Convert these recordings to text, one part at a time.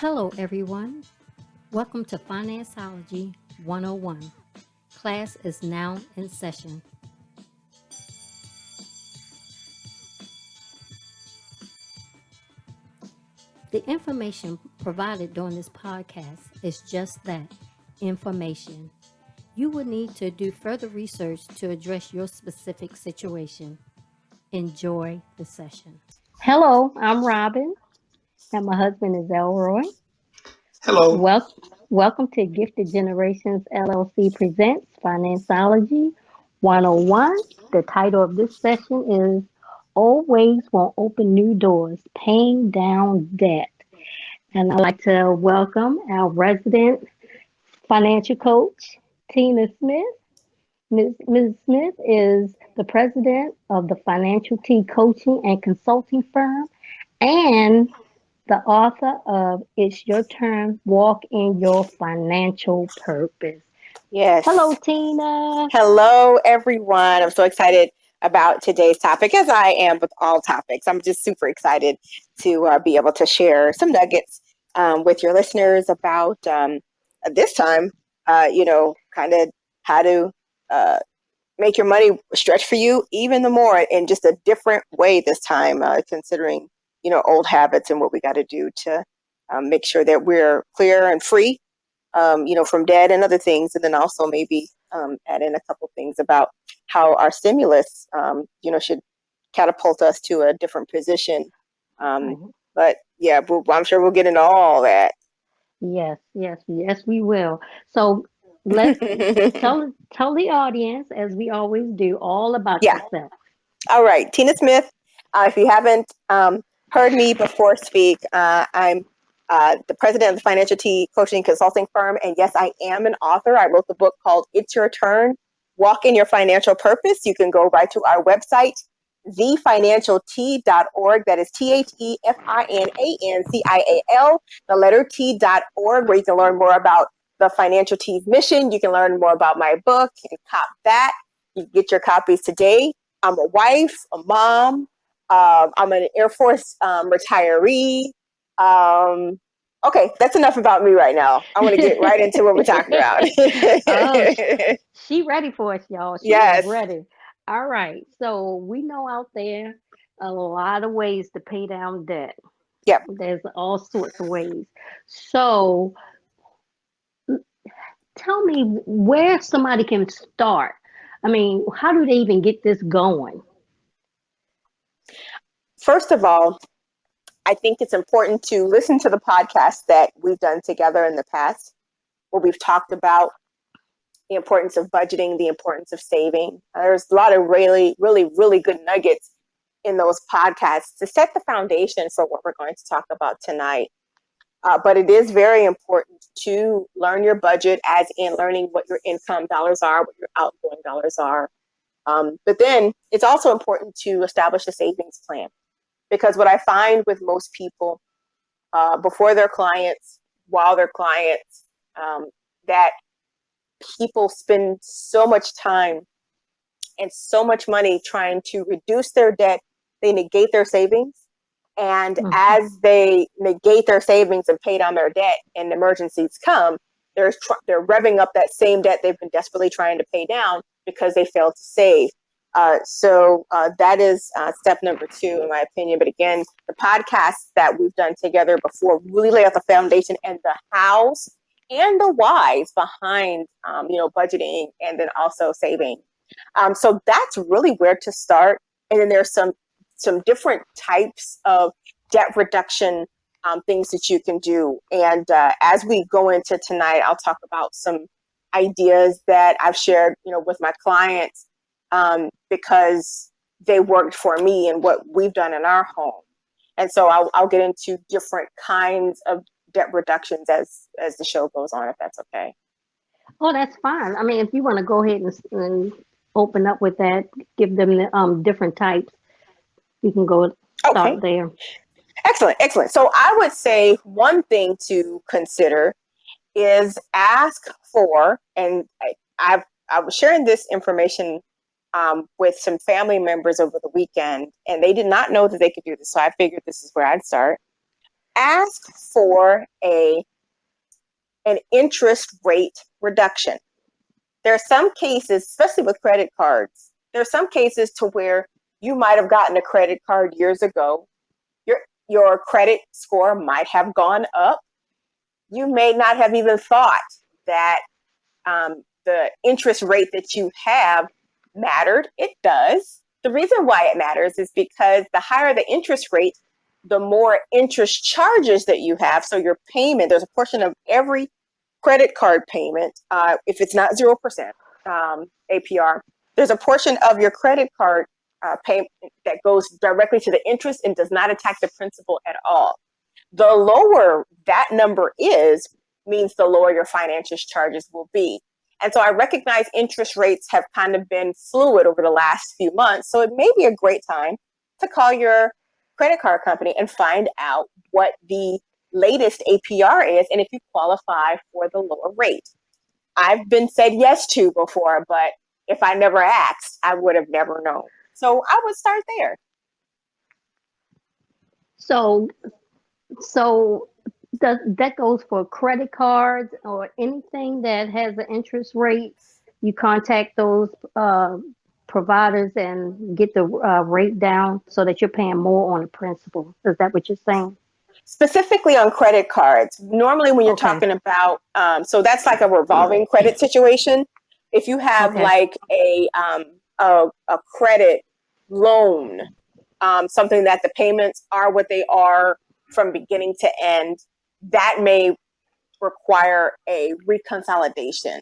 Hello, everyone. Welcome to Financeology 101. Class is now in session. The information provided during this podcast is just that, information. You will need to do further research to address your specific situation. Enjoy the session. Hello, I'm Robin, and my husband is Elroy. Hello. Welcome to Gifted Generations LLC presents Financeology 101. The title of this session is Old Ways Won't Open New Doors, Paying Down Debt. And I'd like to welcome our resident financial coach, Tina Smith. Ms. Smith is the president of the Financial T Coaching and Consulting Firm and the author of It's Your Turn, Walk in Your Financial Purpose. Hello, Yes. Tina. Hello, everyone. I'm so excited about today's topic, as I am with all topics. I'm just super excited to be able to share some nuggets with your listeners about this time, kind of how to make your money stretch for you even the more in just a different way this time, considering, old habits and what we got to do to make sure that we're clear and free from debt and other things, and then also maybe add in a couple things about how our stimulus, should catapult us to a different position. But yeah, I'm sure we'll get into all that. Yes, we will. So let's tell the audience, as we always do, all about Yeah. yourself. All right, Tina Smith. If you haven't heard me before speak, I'm the president of the Financial T Coaching Consulting Firm. And yes, I am an author. I wrote the book called It's Your Turn, Walk in Your Financial Purpose. You can go right to our website, thefinancialt.org. That is TheFinancial, the letter T.org, where you can learn more about the Financial T's mission. You can learn more about my book and cop that. You can get your copies today. I'm a wife, a mom. I'm an Air Force retiree. Okay, that's enough about me right now. I want to get right into what we're talking about. She ready for us, y'all. She Yes. is ready. All right. So we know out there a lot of ways to pay down debt. Yep. There's all sorts of ways. So tell me where somebody can start. I mean, how do they even get this going? First of all, I think it's important to listen to the podcast that we've done together in the past, where we've talked about the importance of budgeting, the importance of saving. There's a lot of really, really, really good nuggets in those podcasts to set the foundation for what we're going to talk about tonight. But it is very important to learn your budget, as in learning what your income dollars are, what your outgoing dollars are. But then it's also important to establish a savings plan, because what I find with most people before their clients, while they're clients, that people spend so much time and so much money trying to reduce their debt, they negate their savings. And as they negate their savings and pay down their debt and emergencies come, they're revving up that same debt they've been desperately trying to pay down because they failed to save. So that is step number 2, in my opinion. But again, the podcasts that we've done together before really lay out the foundation and the hows and the whys behind, budgeting and then also saving. So that's really where to start. And then there's some different types of debt reduction things that you can do. And as we go into tonight, I'll talk about some ideas that I've shared, with my clients because they worked for me and what we've done in our home. And so I'll get into different kinds of debt reductions as the show goes on, if that's okay. Oh, that's fine. I mean, if you want to go ahead and open up with that, give them the different types, we can go start there. Excellent. So I would say one thing to consider is ask for, and I was sharing this information with some family members over the weekend, and they did not know that they could do this. So I figured this is where I'd start. ask for an interest rate reduction. There are some cases, especially with credit cards, there are some cases to where you might have gotten a credit card years ago. Your credit score might have gone up. You may not have even thought that the interest rate that you have mattered. It does. The reason why it matters is because the higher the interest rate, the more interest charges that you have. So your payment, there's a portion of every credit card payment, if it's not 0% APR, there's a portion of your credit card payment that goes directly to the interest and does not attack the principal at all. The lower that number is, means the lower your finance charges will be. And so I recognize interest rates have kind of been fluid over the last few months. So it may be a great time to call your credit card company and find out what the latest APR is and if you qualify for the lower rate. I've been said yes to before, but if I never asked, I would have never known. So I would start there. So, so does that goes for credit cards or anything that has an interest rate? You contact those providers and get the rate down so that you're paying more on the principal. Is that what you're saying? Specifically on credit cards, normally when you're Okay. talking about, so that's like a revolving credit situation. If you have Okay. like a credit loan, something that the payments are what they are from beginning to end, that may require a reconsolidation.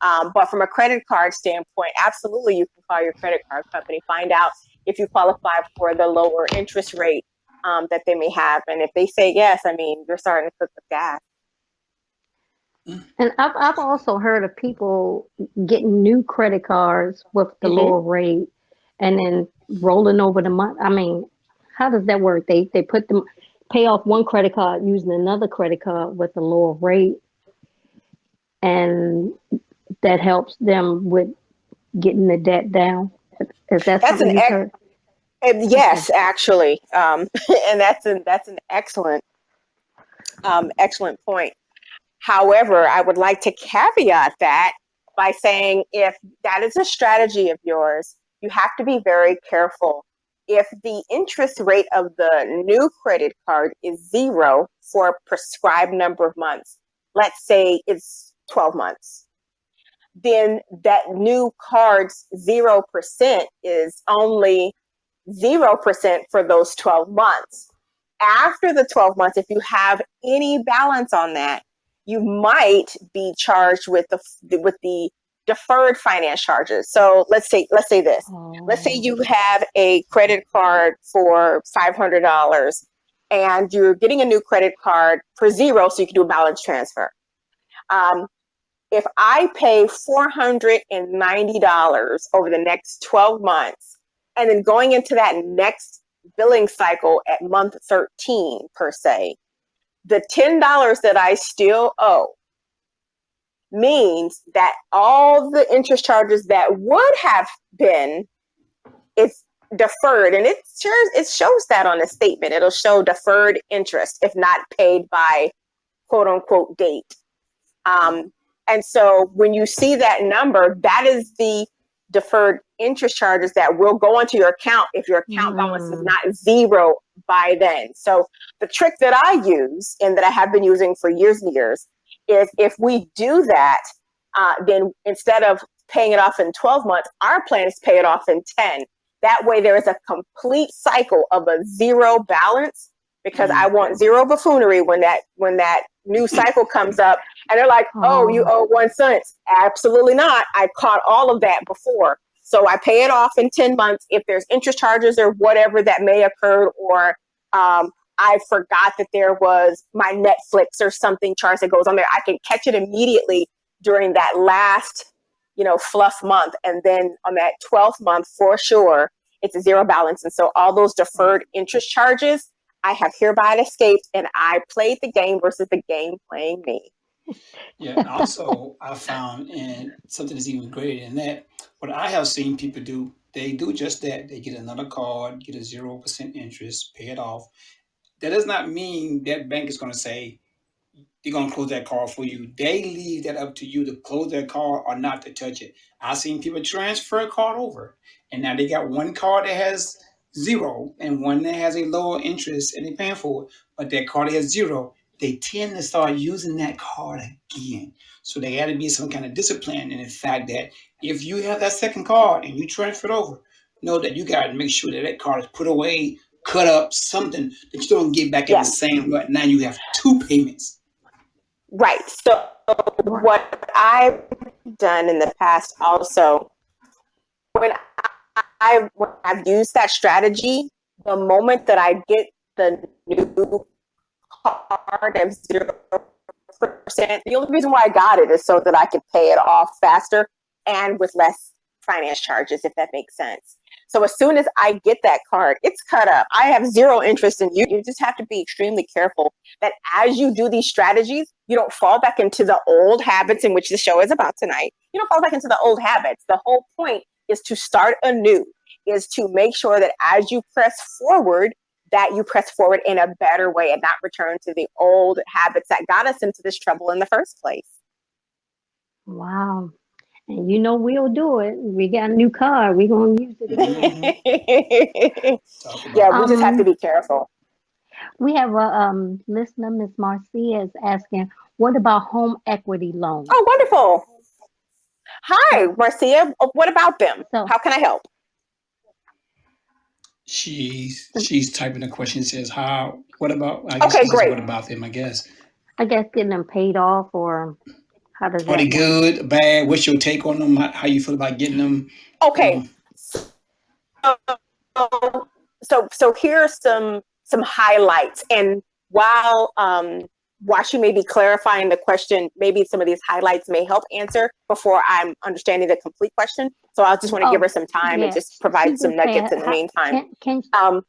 But from a credit card standpoint, absolutely, you can call your credit card company, find out if you qualify for the lower interest rate that they may have. And if they say yes, I mean, you're starting to cook with gas. And I've also heard of people getting new credit cards with the Mm-hmm. lower rate and then rolling over the month. I mean, how does that work? They put them pay off one credit card using another credit card with a lower rate, and that helps them with getting the debt down. Is that That's something an you've heard? Okay. yes, actually, and that's an excellent point. However, I would like to caveat that by saying if that is a strategy of yours, you have to be very careful. If the interest rate of the new credit card is zero for a prescribed number of months, let's say it's 12 months, then that new card's 0% is only 0% for those 12 months. After the 12 months, if you have any balance on that, you might be charged with the deferred finance charges. So let's say this. Let's say Oh. you have a credit card for $500 and you're getting a new credit card for zero so you can do a balance transfer. Um, if I pay $490 over the next 12 months, and then going into that next billing cycle at month 13, per se, the $10 that I still owe means that all the interest charges that would have been, it's deferred. And it shows that on the statement. It'll show deferred interest if not paid by quote unquote date. And so when you see that number, that is the deferred interest charges that will go onto your account if your account balance is Mm. not zero by then. So the trick that I use and that I have been using for years and years is if we do that, then instead of paying it off in 12 months, our plan is to pay it off in 10. That way there is a complete cycle of a zero balance because I want zero buffoonery when that new cycle comes up and they're like, oh, you Oh. owe 1 cent. Absolutely not. I caught all of that before. So I pay it off in 10 months. If there's interest charges or whatever that may occur, or I forgot that there was my Netflix or something charge that goes on there, I can catch it immediately during that last, fluff month. And then on that 12th month, for sure, it's a zero balance. And so all those deferred interest charges, I have hereby escaped, and I played the game versus the game playing me. Yeah, and also I found and something that's even greater than that. What I have seen people do, they do just that. They get another card, get a 0% interest, pay it off, that does not mean that bank is going to say they're going to close that card for you. They leave that up to you to close that card or not to touch it. I've seen people transfer a card over, and now they got one card that has zero and one that has a lower interest and they're paying for it. But that card that has zero, they tend to start using that card again. So there got to be some kind of discipline in the fact that if you have that second card and you transfer it over, know that you got to make sure that that card is put away, cut up, something that you don't get back in the Yes. same rut. Now you have two payments. Right. So what I've done in the past also, when I've used that strategy, the moment that I get the new card of 0%, the only reason why I got it is so that I could pay it off faster and with less finance charges, if that makes sense. So as soon as I get that card, it's cut up. I have zero interest in you. You just have to be extremely careful that as you do these strategies, you don't fall back into the old habits in which the show is about tonight. You don't fall back into the old habits. The whole point is to start anew, is to make sure that as you press forward, that you press forward in a better way and not return to the old habits that got us into this trouble in the first place. Wow. And you know we'll do it. We got a new card. We're going to use it again. Yeah, we just have to be careful. We have a listener, Miss Marcia, is asking, what about home equity loans? Oh, wonderful. Hi, Marcia. What about them? So- How can I help? She's typing a question. Says what about? I guess Okay, this is great. What about them? I guess. I guess getting them paid off, or how does Are that they work? good, bad? What's your take on them? How you feel about getting them? Okay. So here's some highlights. And while she may be clarifying the question, maybe some of these highlights may help answer before I'm understanding the complete question. So I just want to give her some time and just provide some nuggets in the meantime. Can you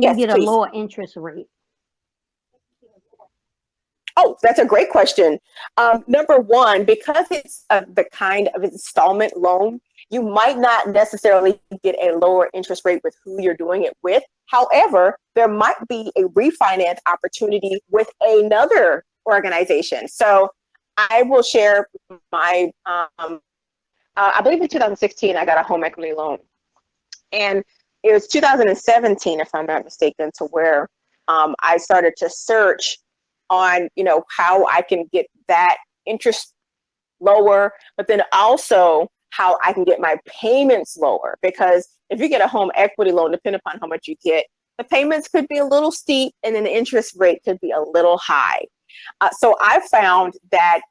yes, get please. a lower interest rate? Oh, that's a great question. Number one, because it's the kind of installment loan, you might not necessarily get a lower interest rate with who you're doing it with. However, there might be a refinance opportunity with another organization. So I will share my, I believe in 2016, I got a home equity loan. And it was 2017, if I'm not mistaken, to where I started to search on, how I can get that interest lower, but then also how I can get my payments lower. Because if you get a home equity loan, depending upon how much you get, the payments could be a little steep and then the interest rate could be a little high. So I found that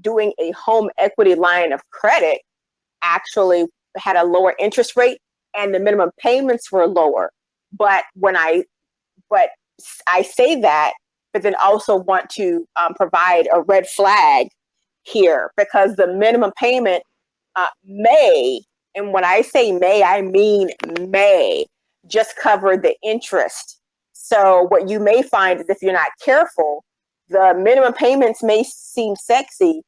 doing a home equity line of credit actually had a lower interest rate and the minimum payments were lower. But I say that, but then also want to provide a red flag here, because the minimum payment may, and when I say may, I mean may, just cover the interest. So what you may find is if you're not careful, the minimum payments may seem sexy,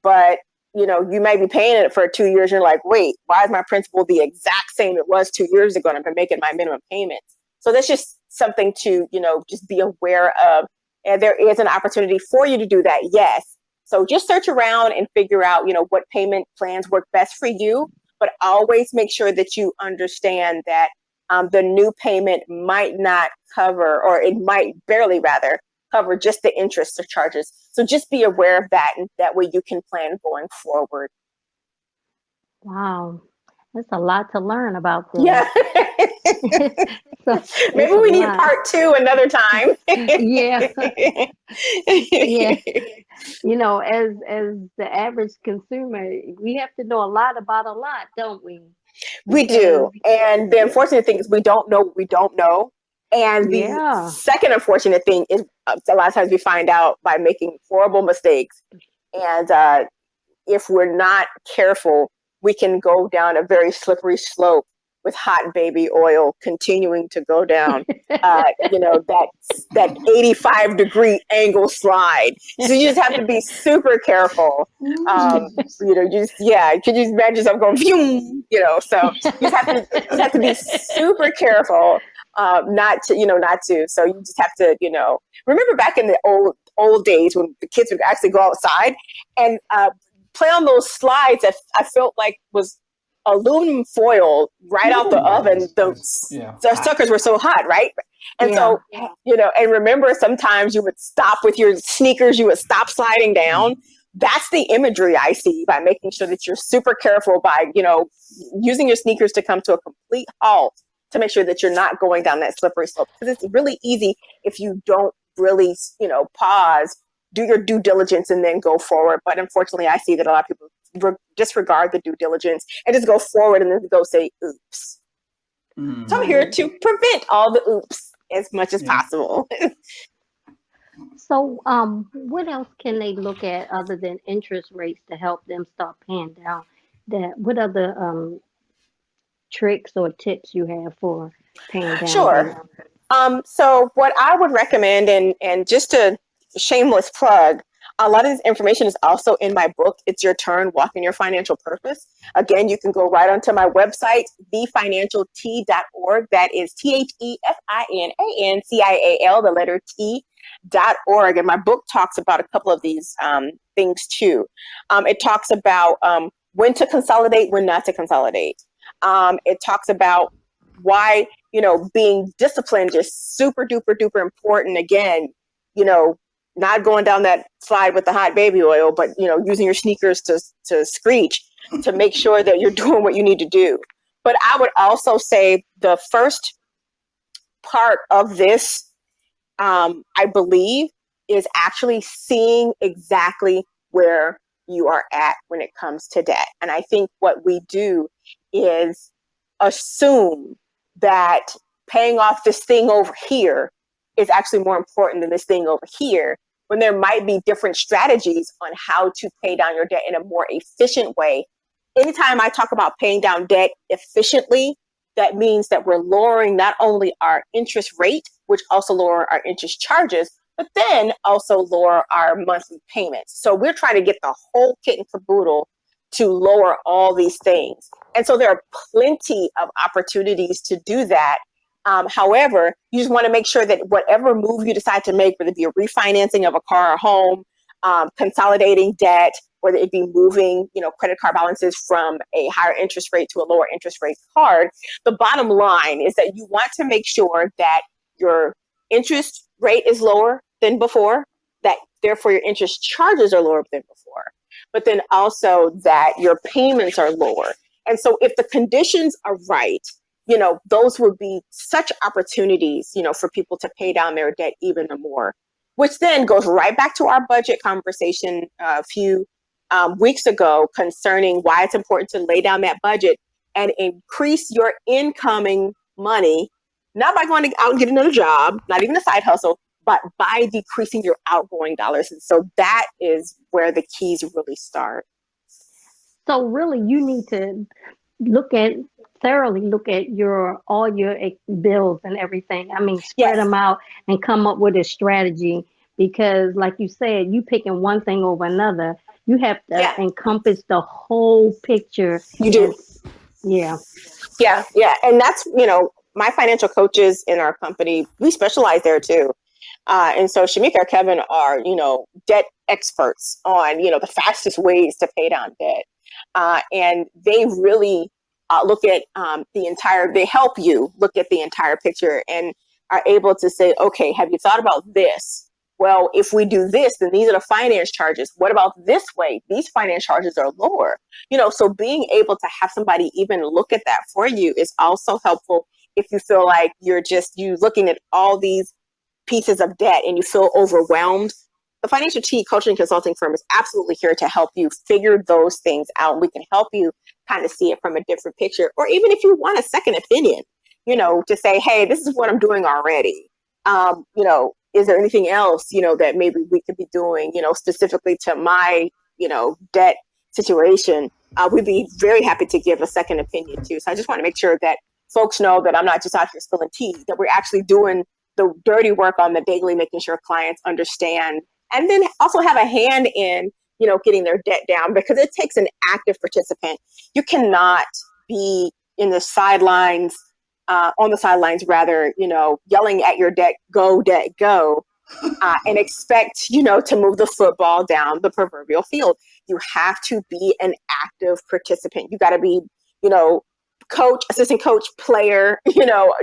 but you may be paying it for 2 years. You're like, wait, why is my principal the exact same it was 2 years ago and I've been making my minimum payments? So that's just something to, just be aware of. And there is an opportunity for you to do that, yes. So just search around and figure out, what payment plans work best for you, but always make sure that you understand that the new payment might not cover, or it might barely rather cover just the interest or charges. So just be aware of that, and that way you can plan going forward. Wow. That's a lot to learn about this. Yeah. Maybe we need part 2 another time. Yeah. Yeah. As the average consumer, we have to know a lot about a lot, don't we? We do. And the unfortunate thing is we don't know what we don't know. And the second unfortunate thing is a lot of times we find out by making horrible mistakes. And if we're not careful, we can go down a very slippery slope with hot baby oil continuing to go down, that 85-degree angle slide. So you just have to be super careful. You just imagine yourself going, phew, so you just have to be super careful not to. So you just have to, remember back in the old days when the kids would actually go outside and play on those slides that I felt like was aluminum foil right out the oven. The suckers were so hot, right? And so, and remember, sometimes you would stop with your sneakers, you would stop sliding down. That's the imagery I see by making sure that you're super careful by, using your sneakers to come to a complete halt to make sure that you're not going down that slippery slope. Because it's really easy if you don't really, pause, do your due diligence and then go forward. But unfortunately, I see that a lot of people disregard the due diligence and just go forward and then go say, oops. So I'm here to prevent all the oops as much as possible. So, what else can they look at other than interest rates to help them start paying down that? What other tricks or tips you have for paying down debt? Sure. So what I would recommend, and just a shameless plug, a lot of this information is also in my book, It's Your Turn, Walking Your Financial Purpose. Again, you can go right onto my website, thefinancialt.org. That is THEFINANCIAL, the letter T.org. And my book talks about a couple of these things too. It talks about when to consolidate, when not to consolidate. It talks about why, being disciplined is super duper duper important. Again, not going down that slide with the hot baby oil, but, using your sneakers to screech to make sure that you're doing what you need to do. But I would also say the first part of this, I believe, is actually seeing exactly where you are at when it comes to debt. And I think what we do is assume that paying off this thing over here is actually more important than this thing over here, when there might be different strategies on how to pay down your debt in a more efficient way. Anytime I talk about paying down debt efficiently, that means that we're lowering not only our interest rate, which also lower our interest charges, but then also lower our monthly payments. So we're trying to get the whole kit and caboodle to lower all these things. And so there are plenty of opportunities to do that. However, you just want to make sure that whatever move you decide to make, whether it be a refinancing of a car or home, consolidating debt, whether it be moving, credit card balances from a higher interest rate to a lower interest rate card, the bottom line is that you want to make sure that your interest rate is lower than before, that therefore your interest charges are lower than before, but then also that your payments are lower. And so if the conditions are right, those would be such opportunities, for people to pay down their debt even more, which then goes right back to our budget conversation a few weeks ago concerning why it's important to lay down that budget and increase your incoming money, not by going out and getting another job, not even a side hustle, but by decreasing your outgoing dollars. And so that is where the keys really start. So really, you need to thoroughly look at all your bills and everything. I mean, spread Yes. them out and come up with a strategy, because like you said, you picking one thing over another. You have to encompass the whole picture. You do. Yeah. Yeah. And that's, my financial coaches in our company, we specialize there too. And so Shamika or Kevin are, debt experts on, the fastest ways to pay down debt. And they really look at they help you look at the entire picture and are able to say, okay, have you thought about this? Well, if we do this, then these are the finance charges. What about this way? These finance charges are lower. So being able to have somebody even look at that for you is also helpful if you feel like you looking at all these pieces of debt and you feel overwhelmed. The Financial T coaching consulting firm is absolutely here to help you figure those things out. We can help you kind of see it from a different picture. Or even if you want a second opinion, to say, hey, this is what I'm doing already. Is there anything else, that maybe we could be doing, specifically to my, debt situation? We'd be very happy to give a second opinion too. So I just want to make sure that folks know that I'm not just out here spilling tea, that we're actually doing the dirty work on the daily, making sure clients understand, and then also have a hand in, getting their debt down, because it takes an active participant. You cannot be in the sidelines, on the sidelines, rather, yelling at your deck, go, and expect, to move the football down the proverbial field. You have to be an active participant. You got to be, coach, assistant coach, player,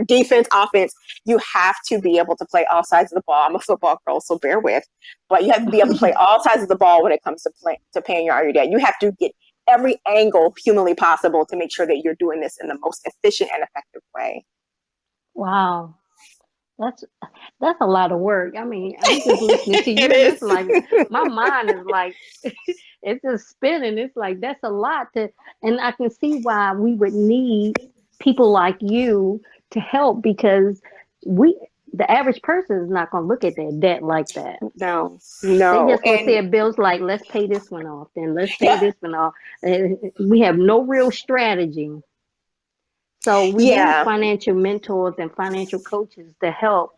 defense, offense. You have to be able to play all sides of the ball. I'm a football girl, so bear with, but you have to be able to play all sides of the ball when it comes to paying your debt. You have to get every angle humanly possible to make sure that you're doing this in the most efficient and effective way. Wow. That's that's a lot of work. I mean, I'm just listening to It you, and it's is. like my mind is like it's just spinning. It's like that's a lot to, and I can see why we would need people like you to help because we, the average person, is not going to look at their debt like that. No, They no. just going to see And a bills like, let's pay this one off, then let's pay yeah, this one off. We have no real strategy. So we need yeah. financial mentors and financial coaches to help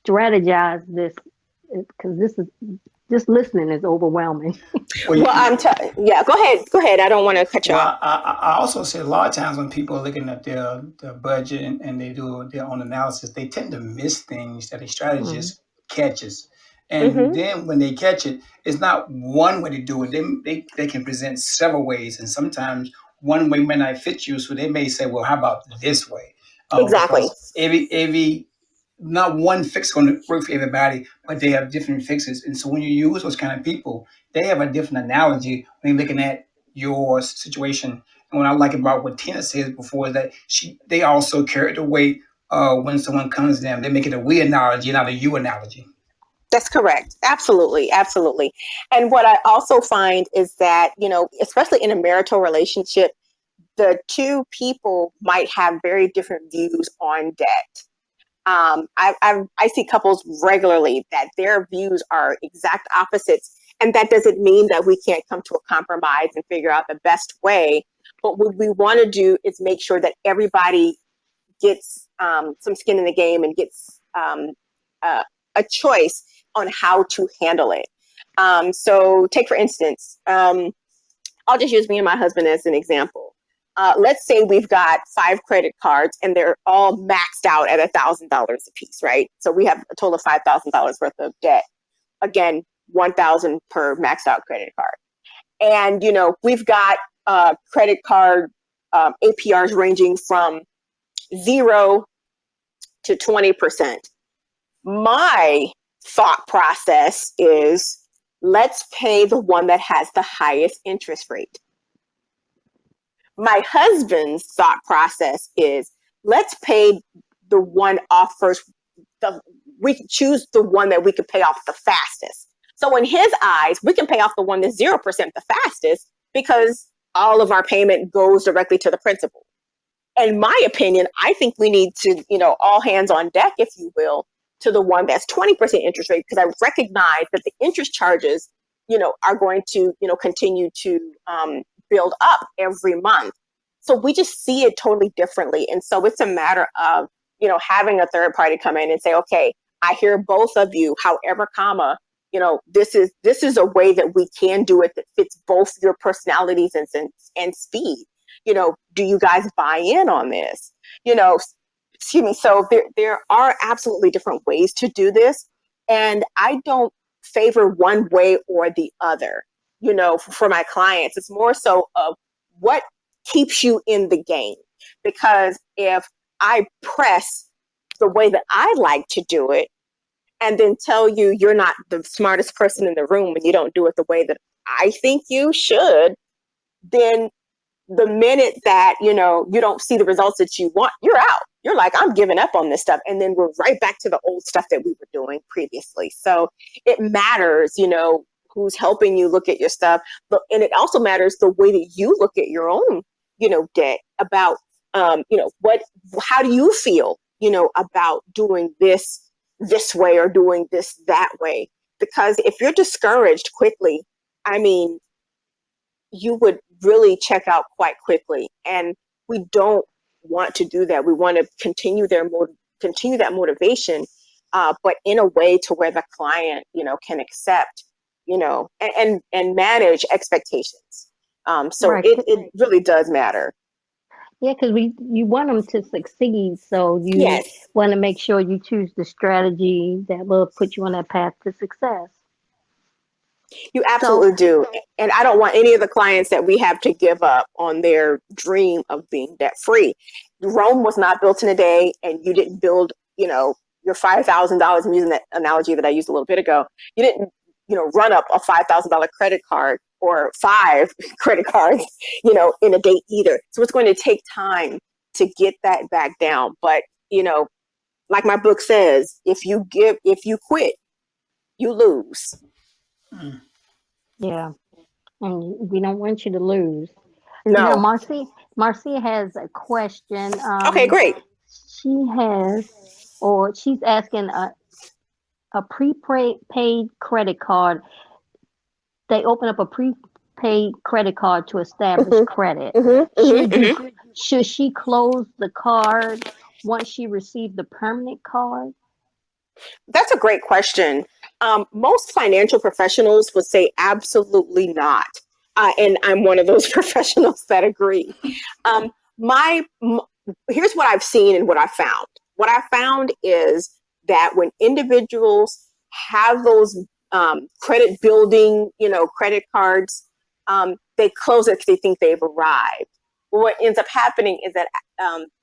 strategize this because this is just listening is overwhelming. Well, Well, yeah, go ahead. Go ahead. I don't want to cut you off. I also say a lot of times when people are looking at their budget and they do their own analysis, they tend to miss things that a Mm. strategist catches. And Mm-hmm. then when they catch it, it's not one way to do it. They can present several ways. And sometimes one way may not fit you. So they may say, well, how about this way? Exactly. Because every not one fix going to work for everybody, but they have different fixes. And so when you use those kind of people, they have a different analogy when you're looking at your situation. And what I like about what Tina said before is that they also carry the weight when someone comes to them. They make it a we analogy, not a you analogy. That's correct. Absolutely. Absolutely. And what I also find is that, especially in a marital relationship, the two people might have very different views on debt. I see couples regularly that their views are exact opposites. And that doesn't mean that we can't come to a compromise and figure out the best way. But what we want to do is make sure that everybody gets some skin in the game and gets uh, a choice on how to handle it. So take, for instance, I'll just use me and my husband as an example. Let's say we've got 5 credit cards and they're all maxed out at $1,000 a piece, right? So we have a total of $5,000 worth of debt. Again, 1,000 per maxed out credit card. And, we've got credit card APRs ranging from 0 to 20%. My thought process is, let's pay the one that has the highest interest rate. My husband's thought process is, let's pay the one off first. We can choose the one that we can pay off the fastest. So in his eyes, we can pay off the one that's 0% the fastest because all of our payment goes directly to the principal. In my opinion, I think we need to, all hands on deck, if you will, to the one that's 20% interest rate, because I recognize that the interest charges, are going to, continue to build up every month. So we just see it totally differently. And so it's a matter of, having a third party come in and say, okay, I hear both of you, however, this is a way that we can do it that fits both your personalities and speed. Do you guys buy in on this? Excuse me. So there are absolutely different ways to do this. And I don't favor one way or the other, for my clients. It's more so of what keeps you in the game. Because if I press the way that I like to do it, and then tell you you're not the smartest person in the room and you don't do it the way that I think you should, then the minute that, you don't see the results that you want, you're out. You're like, I'm giving up on this stuff. And then we're right back to the old stuff that we were doing previously. So it matters, who's helping you look at your stuff. And it also matters the way that you look at your own, debt, about, how do you feel, about doing this way or doing this that way? Because if you're discouraged quickly, I mean, you would really check out quite quickly. And we don't want to do that. We want to continue that motivation, but in a way to where the client, can accept, and manage expectations. So Right. it really does matter. Yeah, because you want them to succeed, so you Yes, want to make sure you choose the strategy that will put you on that path to success. you So, absolutely do. And I don't want any of the clients that we have to give up on their dream of being debt free. Rome was not built in a day, and you didn't build, your $5,000. I'm using that analogy that I used a little bit ago. You didn't, run up a $5,000 credit card or five credit cards, in a day either. So it's going to take time to get that back down. But, like my book says, if you quit, you lose. Mm. yeah, and we don't want you to lose. No. Marcia has a question. Okay, great. She has, or she's asking a prepaid credit card. They open up a prepaid credit card to establish Hmm. credit. Hmm. Hmm. Should you Hmm. should she close the card once she received the permanent card? That's a great question. Most financial professionals would say absolutely not. And I'm one of those professionals that agree. Um, my Here's what I've seen and what I found. What I found is that when individuals have those credit building, credit cards, they close it because they think they've arrived. What ends up happening is that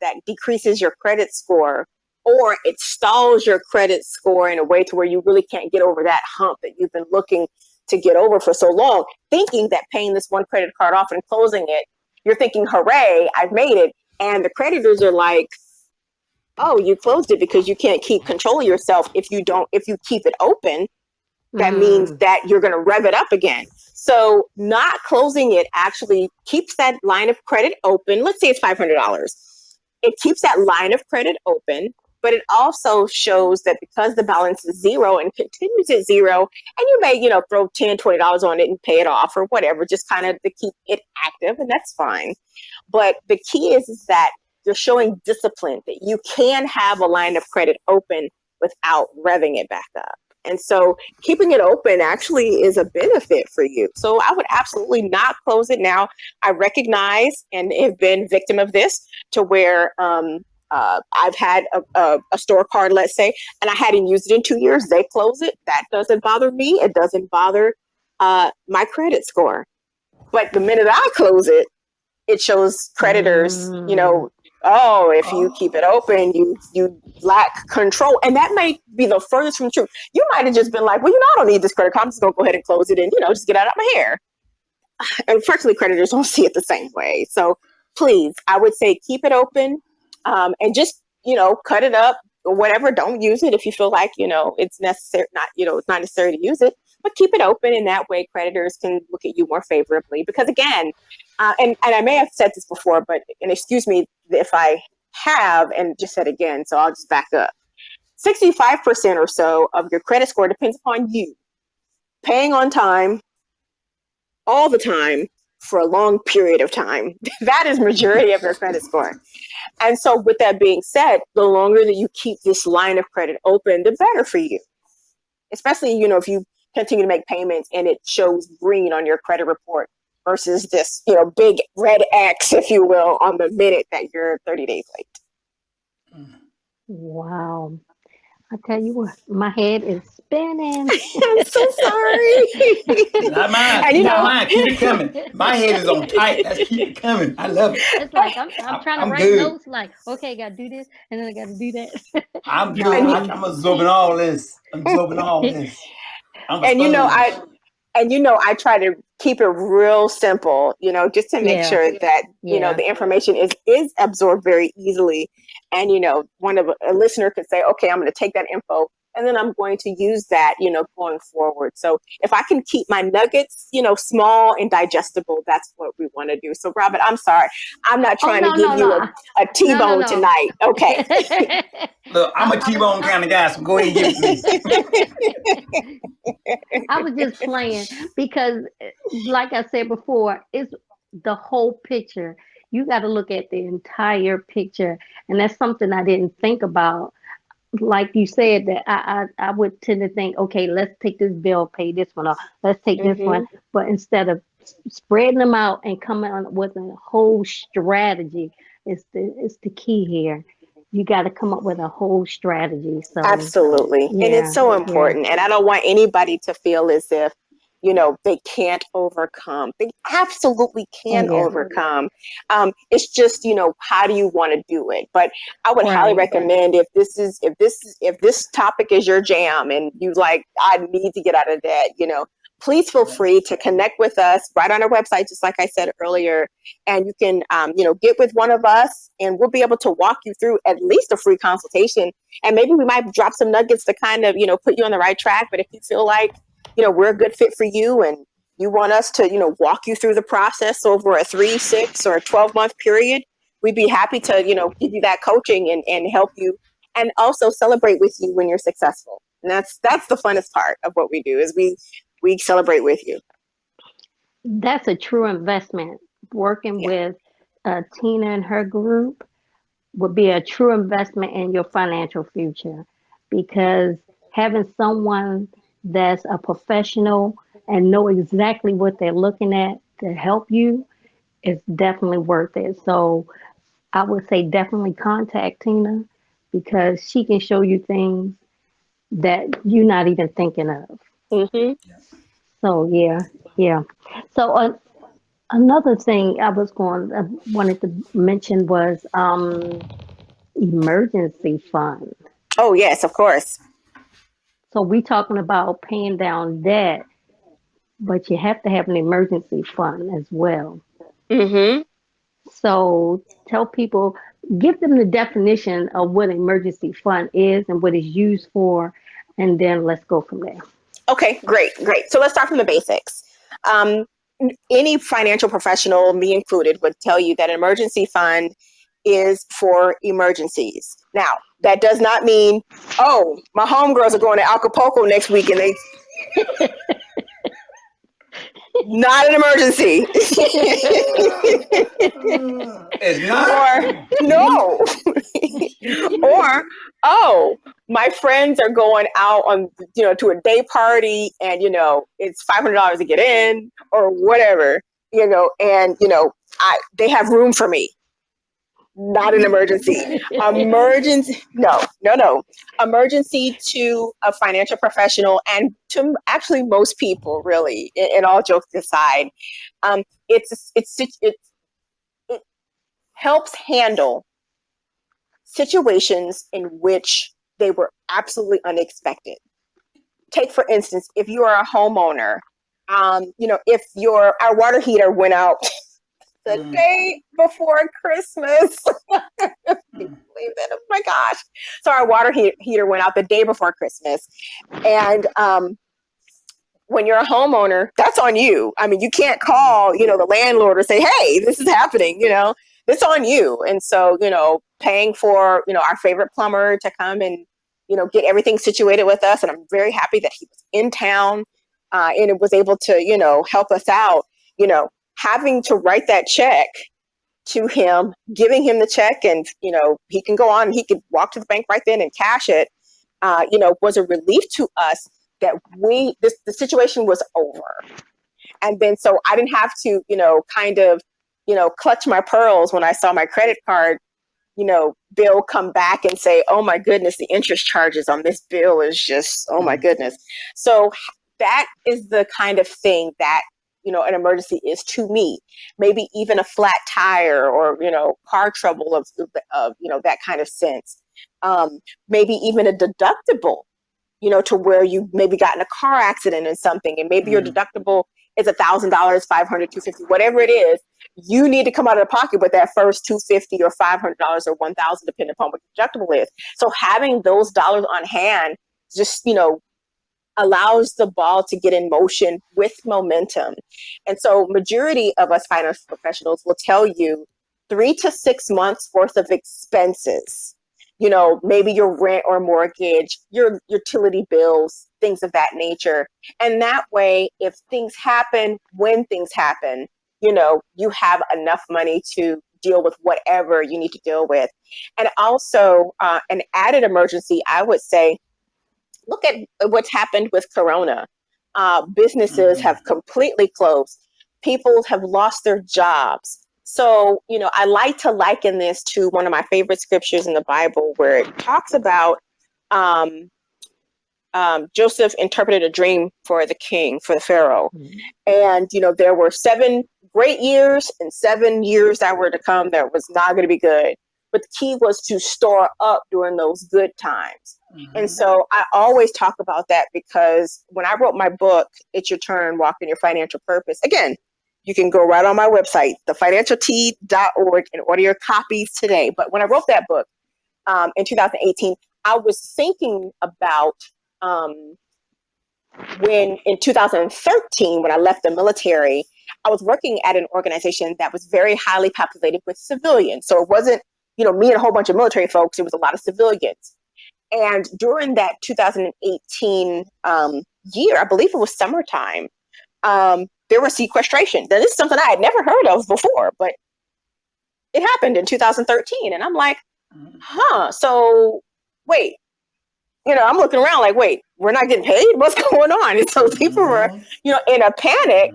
that decreases your credit score, or it stalls your credit score in a way to where you really can't get over that hump that you've been looking to get over for so long, thinking that paying this one credit card off and closing it, you're thinking, hooray, I've made it. And the creditors are like, oh, you closed it because you can't keep control of yourself. If you keep it open, that means Mm, that you're going to rev it up again. So not closing it actually keeps that line of credit open. Let's say it's $500. It keeps that line of credit open, but it also shows that because the balance is zero and continues at zero, and you may, throw $10, $20 on it and pay it off or whatever, just kind of to keep it active, and that's fine. But the key is that you're showing discipline, that you can have a line of credit open without revving it back up. And so keeping it open actually is a benefit for you. So I would absolutely not close it now. I recognize and have been victim of this to where I've had a store card, let's say, and I hadn't used it in 2 years. They close it. That doesn't bother me. It doesn't bother my credit score. But the minute I close it, it shows creditors, mm. oh, if you keep it Oh. open, you lack control. And that might be the furthest from the truth. You might have just been like, well, I don't need this credit card. I'm just gonna go ahead and close it and, just get out of my hair. Unfortunately, creditors don't see it the same way. So please, I would say keep it open, and just, cut it up or whatever. Don't use it if you feel like, it's necessary, it's not necessary to use it, but keep it open. In that way, creditors can look at you more favorably. Because again, and I may have said this before, and excuse me if I have, and just said again, so I'll just back up. 65% or so of your credit score depends upon you paying on time all the time for a long period of time. That is majority of your credit score. And so with that being said, the longer that you keep this line of credit open, the better for you. Especially, if you continue to make payments and it shows green on your credit report versus this, big red X, if you will, on the minute that you're 30 days late. Wow. I tell you what, my head is spinning. I'm so sorry. Not mine. And Not No. mine. Keep it coming. My head is on tight. Let's keep it coming. I love it. It's like I'm trying to I'm write good. notes like, okay, gotta do this and then I gotta do that. I'm good. and No, you, I'm absorbing all this. I'm absorbing all I'm this. I'm a and sponge. I try to keep it real simple, just to make yeah, sure that yeah. the information is absorbed very easily. And one of a listener could say, okay, I'm going to take that info and then I'm going to use that, going forward. So if I can keep my nuggets, small and digestible, that's what we want to do. So Robert, I'm sorry, I'm not Oh trying to no, give no, you no. a No, no, T-bone no. tonight. Okay. Look, I'm a I was T-bone kind of guy, so go ahead and give it to me. I was just playing because, like I said before, it's the whole picture. You got to look at the entire picture, and that's something I didn't think about. Like you said, that I would tend to think, okay, let's take this bill, pay this one off, let's take this one, Hmm. but instead of spreading them out and coming up with a whole strategy, It's the key here. You got to come up with a whole strategy. So Absolutely. And it's yeah, so yeah, important. And I don't want anybody to feel as if, they can't overcome. They absolutely oh can yeah, overcome. It's just, how do you want to do it? But I would highly right. recommend if this topic is your jam and you like, I need to get out of debt, please feel free to connect with us right on our website, just like I said earlier. And you can, get with one of us and we'll be able to walk you through at least a free consultation. And maybe we might drop some nuggets to kind of, put you on the right track. But if you feel like, we're a good fit for you and you want us to, walk you through the process over a 3, 6, or 12-month period, we'd be happy to, give you that coaching and help you and also celebrate with you when you're successful. And that's the funnest part of what we do is we celebrate with you. That's a true investment. Working Yeah. with Tina and her group would be a true investment in your financial future because having someone that's a professional and know exactly what they're looking at to help you is definitely worth it. So I would say definitely contact Tina because she can show you things that you're not even thinking of. Mm-hmm. So yeah, yeah. So another thing I wanted to mention was emergency fund. Oh, yes, of course. So we talking about paying down debt, but you have to have an emergency fund as well. Mm-hmm. So tell people, give them the definition of what an emergency fund is and what it's used for, and then let's go from there. Okay, great, great. So let's start from the basics. Um, any financial professional, me included, would tell you that an emergency fund is for emergencies. Now, that does not mean, oh, my homegirls are going to Acapulco next week and they not an emergency. It's not. Or no. Or, oh, my friends are going out on, to a day party and, it's $500 to get in or whatever, and, they have room for me. Not an emergency. Emergency. No, no, no. Emergency to a financial professional and to actually most people, really, in all jokes aside, it helps handle situations in which they were absolutely unexpected. Take, for instance, if you are a homeowner, if our water heater went out the day before Christmas. Believe that? Oh my gosh. So our water heater went out the day before Christmas. And when you're a homeowner, that's on you. I mean, you can't call, the landlord or say, hey, this is happening, it's on you. And so, paying for, our favorite plumber to come and, get everything situated with us. And I'm very happy that he was in town and it was able to, help us out, having to write that check to him, giving him the check and, he can go on, he could walk to the bank right then and cash it, was a relief to us that the situation was over. And then, so I didn't have to, kind of, clutch my pearls when I saw my credit card, bill come back and say, oh my goodness, the interest charges on this bill is just, oh my goodness. So that is the kind of thing that, an emergency is to me. Maybe even a flat tire or, car trouble of that kind of sense. Maybe even a deductible, to where you maybe got in a car accident or something, and maybe your deductible is $1,000, $500, $250, whatever it is. You need to come out of the pocket with that first $250 or $500 or $1,000, depending upon what your deductible is. So having those dollars on hand just, allows the ball to get in motion with momentum. And so majority of us financial professionals will tell you 3 to 6 months worth of expenses, maybe your rent or mortgage, your utility bills, things of that nature. And that way, if things happen, when things happen, you have enough money to deal with whatever you need to deal with. And also an added emergency, I would say, look at what's happened with Corona. Businesses have completely closed. People have lost their jobs. So, I like to liken this to one of my favorite scriptures in the Bible where it talks about um, Joseph interpreted a dream for the king, for the Pharaoh. And, there were 7 great years and 7 years that were to come that was not going to be good. But the key was to store up during those good times. And so I always talk about that because when I wrote my book, It's Your Turn, Walk in Your Financial Purpose. Again, you can go right on my website, thefinancialtea.org, and order your copies today. But when I wrote that book in 2018, I was thinking about when in 2013, when I left the military, I was working at an organization that was very highly populated with civilians. So it wasn't, me and a whole bunch of military folks. It was a lot of civilians. And during that 2018 year, I believe it was summertime, there was sequestration. Now, this is something I had never heard of before, but it happened in 2013. And I'm like, so wait, I'm looking around like, wait, we're not getting paid? What's going on? And so people were, in a panic.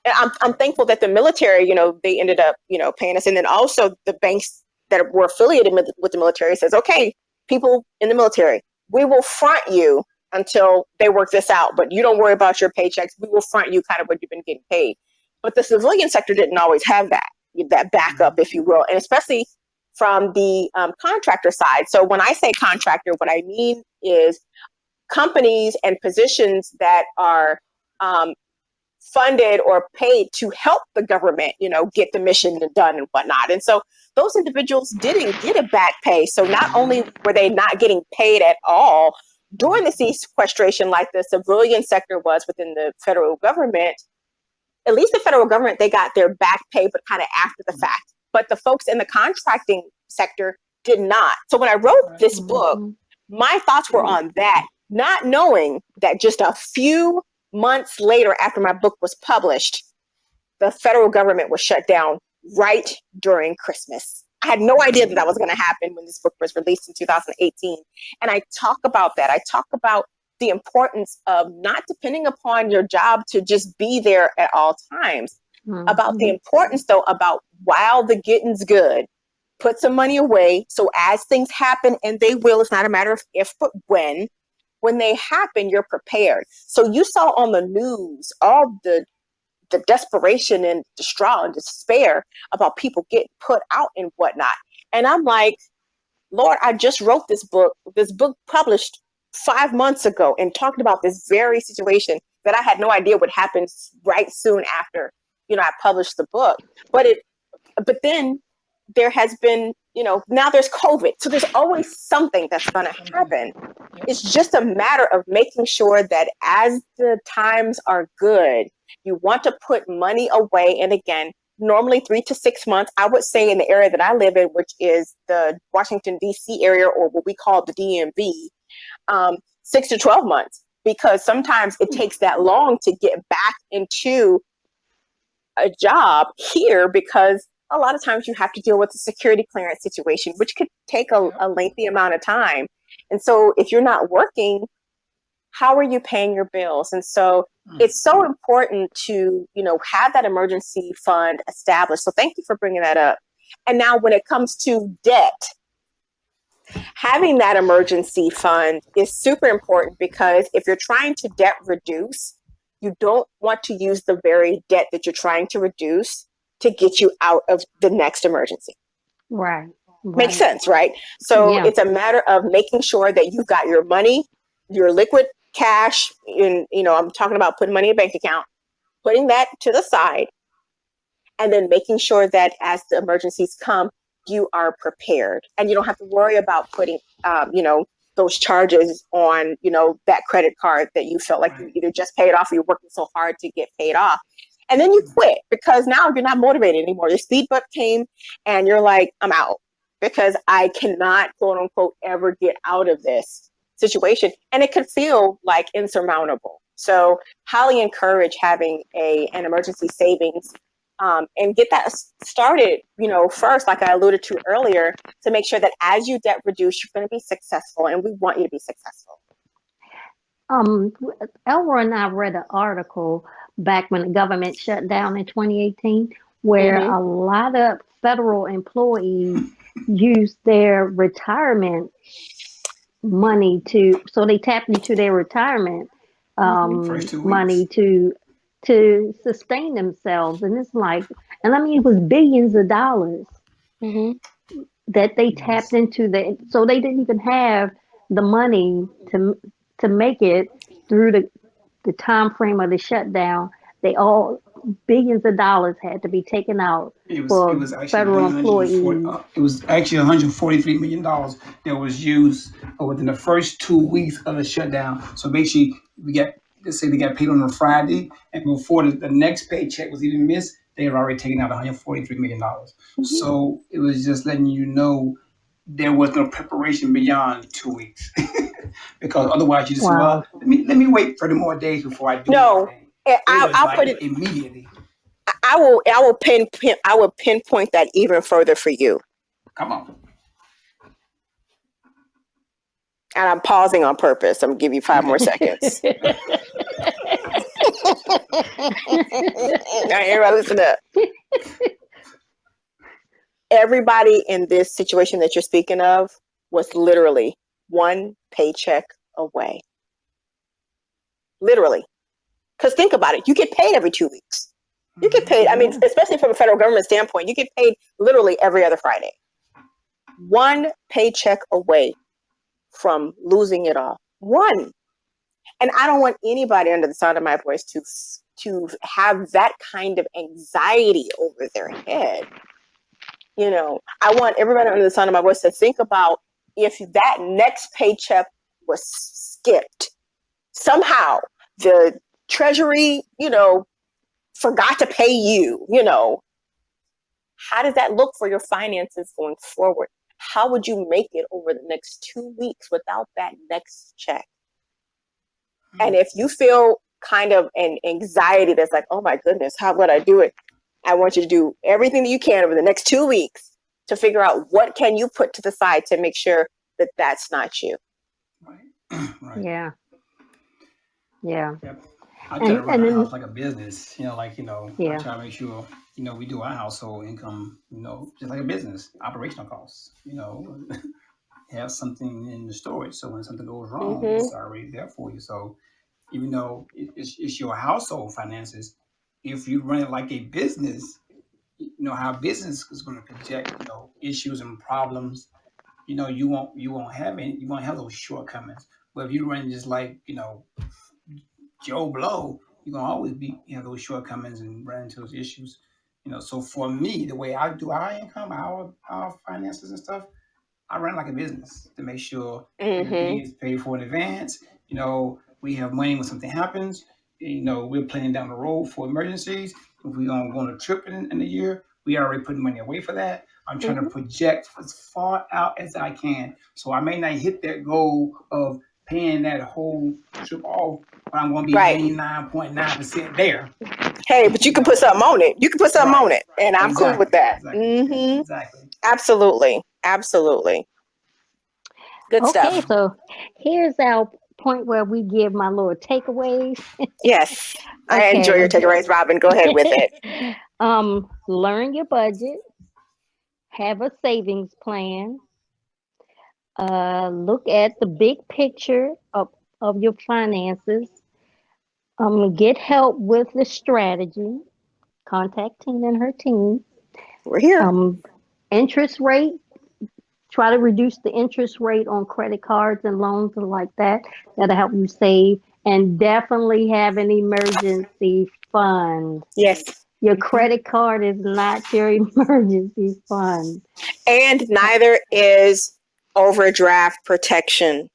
And I'm thankful that the military, they ended up, paying us. And then also the banks that were affiliated with the military says, okay, people in the military, we will front you until they work this out, but you don't worry about your paychecks. We will front you kind of what you've been getting paid. But the civilian sector didn't always have that backup, if you will, and especially from the contractor side. So when I say contractor, what I mean is companies and positions that are funded or paid to help the government, get the mission done and whatnot. And so those individuals didn't get a back pay. So not only were they not getting paid at all during the sequestration like the civilian sector was within the federal government, at least the federal government, they got their back pay, but kind of after the fact. But the folks in the contracting sector did not. So when I wrote this book, my thoughts were on that, not knowing that just a few months later after my book was published, the federal government was shut down right during Christmas. I had no idea that was going to happen when this book was released in 2018. And I talk about that. I talk about the importance of not depending upon your job to just be there at all times. About the importance, though, about while the getting's good, put some money away. So as things happen, and they will, it's not a matter of if, but when they happen, you're prepared. So you saw on the news all the desperation and distraught and despair about people getting put out and whatnot. And I'm like, Lord, I just wrote this book published 5 months ago and talked about this very situation that I had no idea would happen right soon after, I published the book. But then there has been, now there's COVID. So there's always something that's going to happen. It's just a matter of making sure that as the times are good, you want to put money away. And again, normally 3 to 6 months, I would say in the area that I live in, which is the Washington, D.C. area, or what we call the DMV, 6 to 12 months, because sometimes it takes that long to get back into a job here, because a lot of times you have to deal with the security clearance situation, which could take a lengthy amount of time. And so if you're not working, how are you paying your bills? And so it's so important to, have that emergency fund established. So thank you for bringing that up. And now when it comes to debt, having that emergency fund is super important, because if you're trying to debt reduce, you don't want to use the very debt that you're trying to reduce to get you out of the next emergency. Right. Makes sense, right? So it's a matter of making sure that you've got your money, your liquid cash, in, I'm talking about putting money in a bank account, putting that to the side, and then making sure that as the emergencies come, you are prepared, and you don't have to worry about putting, those charges on, that credit card that you felt like you either just paid off or you're working so hard to get paid off. And then you quit because now you're not motivated anymore. Your speed bump came and you're like, I'm out, because I cannot, quote unquote, ever get out of this situation. And it could feel like insurmountable. So highly encourage having an emergency savings, and get that started, first, like I alluded to earlier, to make sure that as you debt reduce, you're going to be successful, and we want you to be successful. Elroy and I read an article back when the government shut down in 2018, where Mm-hmm. a lot of federal employees use their retirement money to, so they tap into their retirement Mm-hmm. First 2 weeks. money to sustain themselves. And it's like, and I mean, it was billions of dollars Mm-hmm. that they tapped Yes. into, so they didn't even have the money to make it through the time frame of the shutdown. They all, billions of dollars had to be taken out It for was actually federal 140. employees. It was actually 143 million dollars that was used within the first 2 weeks of the shutdown. So basically, we got, let's say they got paid on a Friday, and before the next paycheck was even missed, they had already taken out 143 million dollars. Mhm. So it was just letting you know there was no preparation beyond 2 weeks, because otherwise you just say, well, Wow. let me wait 30 more days before I do No, anything. and It was I'll like put it. immediately. I will pinpoint that even further for you. Come on. And I'm pausing on purpose. I'm gonna give you 5 more seconds. Now, everybody, listen up. Everybody in this situation that you're speaking of was literally one paycheck away. Literally. Because think about it. You get paid every 2 weeks. You get paid, I mean, Yeah. especially from a federal government standpoint, you get paid literally every other Friday. One paycheck away from losing it all. One. And I don't want anybody under the sound of my voice to have that kind of anxiety over their head. You know, I want everybody under the sound of my voice to think about if that next paycheck was skipped. Somehow the Treasury, forgot to pay you, how does that look for your finances going forward? How would you make it over the next 2 weeks without that next check? And if you feel kind of an anxiety that's like, oh my goodness, how would I do it? I want you to do everything that you can over the next 2 weeks to figure out what can you put to the side to make sure that that's not you. Right. Right. Yeah. Yeah. Yep. I try to And run and our then house like a business. I yeah. try to make sure, we do our household income, just like a business, operational costs, have something in the storage. So when something goes wrong, Mm-hmm. it's already there for you. So even though it's your household finances, if you run it like a business, how business is going to project, issues and problems. You won't have those shortcomings. But if you run just like, Joe Blow, you're gonna always be have those shortcomings and run into those issues. So for me, the way I do our income, our finances and stuff, I run like a business to make sure everything Mm-hmm. is paid for in advance. We have money when something happens. We're planning down the road for emergencies. If we're gonna go on a trip in a year, we already putting money away for that. I'm trying to Mm-hmm. project as far out as I can. So I may not hit that goal of paying that whole trip off, but I'm gonna be Right. 99.9% there. Hey, but you you can put know, something on it. You can put something right. on it. And I'm cool with Exactly. that. Exactly. Mm-hmm. Exactly. Absolutely. Absolutely. Good Okay, stuff. so here's our point where we give my little takeaways. Yes. I enjoy your Okay. takeaways, Robin. Go ahead with it. Learn your budget, have a savings plan, look at the big picture of your finances, get help with the strategy, contact Tina and her team, We're here. um, interest rate, try to reduce the interest rate on credit cards and loans and like that. That'll help you save, and definitely have an emergency fund. Yes. Your Mm-hmm. credit card is not your emergency fund. And neither is overdraft protection.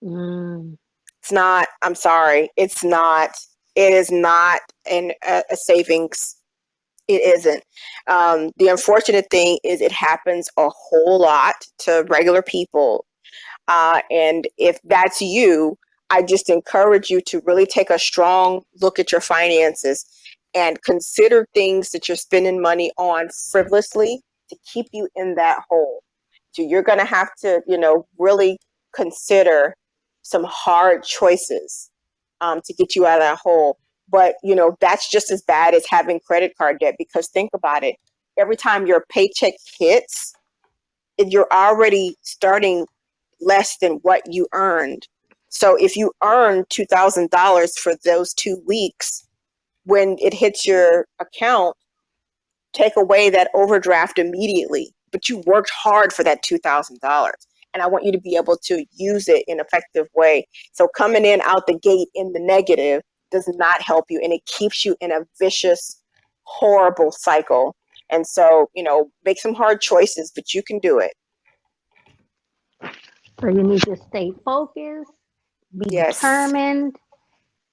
Mm, It's not, I'm sorry, it's not, it is not a savings. It isn't. The unfortunate thing is it happens a whole lot to regular people. And if that's you, I just encourage you to really take a strong look at your finances and consider things that you're spending money on frivolously to keep you in that hole. So you're going to have to, really consider some hard choices to get you out of that hole. But, that's just as bad as having credit card debt, because think about it. Every time your paycheck hits, you're already starting less than what you earned. So if you earn $2,000 for those 2 weeks, when it hits your account, take away that overdraft immediately. But you worked hard for that $2,000. And I want you to be able to use it in an effective way. So coming in out the gate in the negative does not help you. And it keeps you in a vicious, horrible cycle. And so, make some hard choices, but you can do it. So you need to stay focused, be Yes. determined,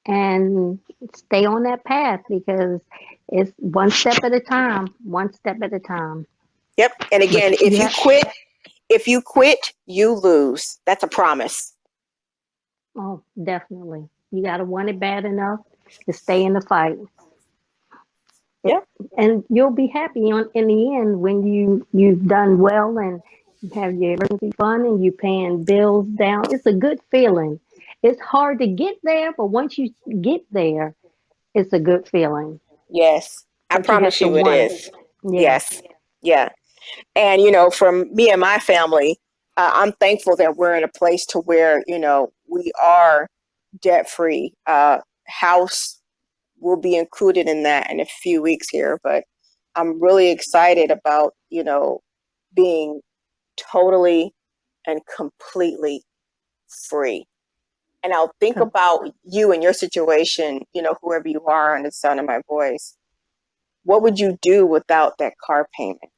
and stay on that path because it's one step at a time, one step at a time. Yep. And But again, you have, if you quit, you lose. That's a promise. oh, definitely. You got to want it bad enough to stay in the fight. It, Yep. and you'll be happy in the end when you've done well and you have your emergency fund and you paying bills down. It's a good feeling. It's hard to get there, but once you get there, it's a good feeling. Yes. I But you have promise to you it want it. is. Yeah. Yes. Yeah. And, from me and my family, I'm thankful that we're in a place to where, we are debt free. House will be included in that in a few weeks here, but I'm really excited about, being totally and completely free. And I'll think So, about you and your situation, whoever you are on the sound of my voice. What would you do without that car payment,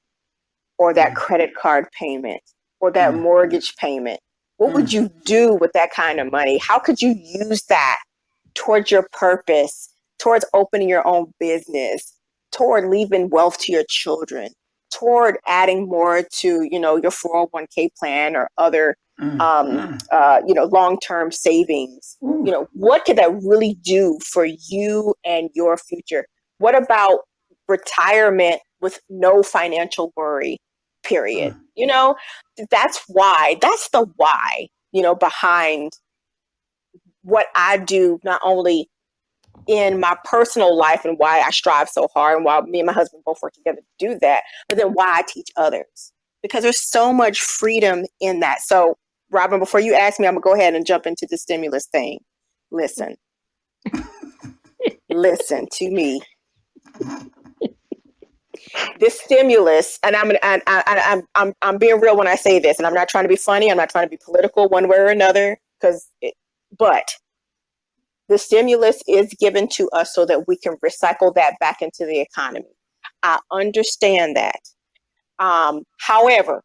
or that Mm, credit card payment, or that mm, mortgage payment? What would mm, you do with that kind of money? How could you use that towards your purpose, towards opening your own business, toward leaving wealth to your children, toward adding more to, your 401k plan or other, mm, mm. long-term savings? Ooh, What could that really do for you and your future? What about retirement with no financial worry, period? mm, That's the why, behind what I do, not only in my personal life and why I strive so hard and why me and my husband both work together to do that, but then why I teach others. Because there's so much freedom in that. So, Robin, before you ask me, I'm going to go ahead and jump into the stimulus thing. Listen, listen to me. This stimulus, and I'm being real when I say this, and I'm not trying to be funny. I'm not trying to be political one way or another, but the stimulus is given to us so that we can recycle that back into the economy. I understand that. However,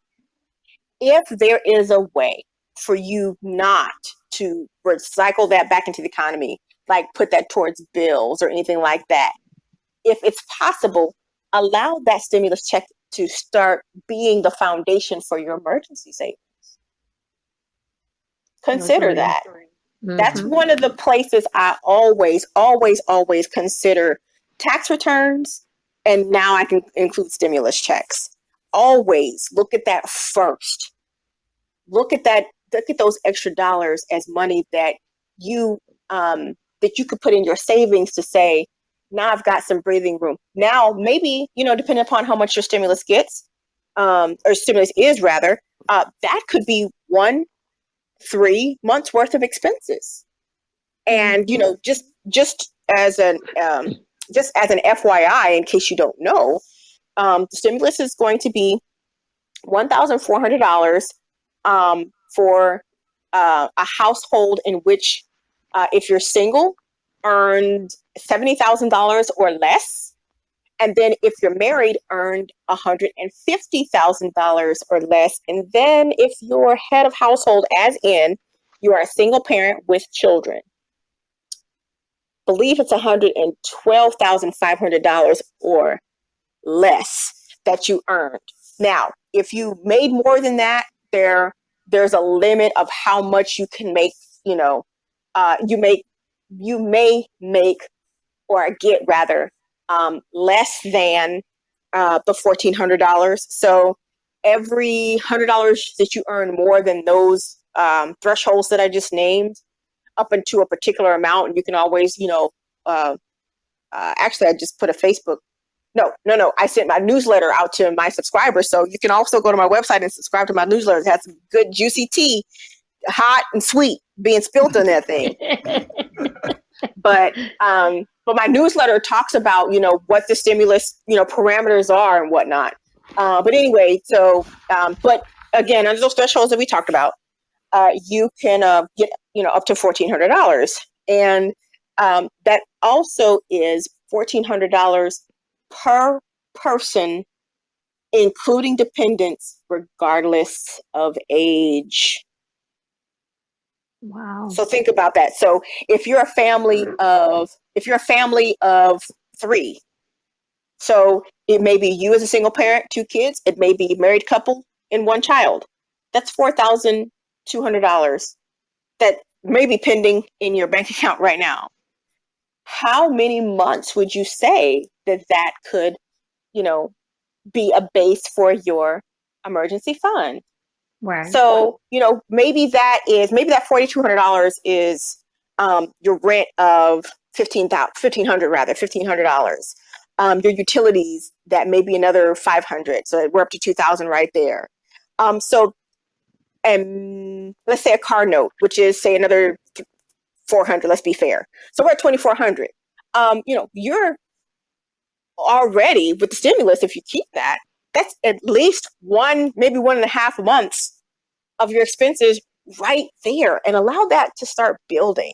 if there is a way for you not to recycle that back into the economy, like put that towards bills or anything like that, if it's possible, allow that stimulus check to start being the foundation for your emergency savings. I Consider agree. that. That's Hmm. one of the places I always, always, always consider tax returns. And now I can include stimulus checks. Always look at that first. Look at that. Look at those extra dollars as money that you could put in your savings to say, now I've got some breathing room. Now, maybe, depending upon how much your stimulus gets, or stimulus is rather, that could be 3 months worth of expenses. And Hmm. just as an FYI, in case you don't know, the stimulus is going to be $1,400 for a household in which, if you're single, earned $70,000 or less. And then if you're married, earned $150,000 or less. And then if you're head of household, as in you are a single parent with children, believe it's $112,500 or less that you earned. Now, if you made more than that, there's a limit of how much you can make. You may make or get rather less than the $1,400. So every $100 that you earn more than those thresholds that I just named, up into a particular amount, and you can always, actually, I just put a Facebook. No. I sent my newsletter out to my subscribers. So you can also go to my website and subscribe to my newsletter. It has some good, juicy tea, hot and sweet, being spilled on that thing. But my newsletter talks about, what the stimulus, parameters are and whatnot. But anyway, so, but again, under those thresholds that we talked about, you can get, up to $1,400. And that also is $1,400 per person, including dependents, regardless of age. Wow. So think about that. So if you're a family of 3, so it may be you as a single parent, 2 kids, it may be a married couple and 1 child. That's $4,200 that may be pending in your bank account right now. How many months would you say that could, be a base for your emergency fund? Right. So, maybe that $4,200 is your rent of $1,500. Your utilities, that may be another $500. So we're up to $2,000 right there. And let's say a car note, which is say another $400. Let's be fair. So we're at $2,400. You're already with the stimulus. If you keep that, that's at least maybe 1.5 months of your expenses right there, and allow that to start building.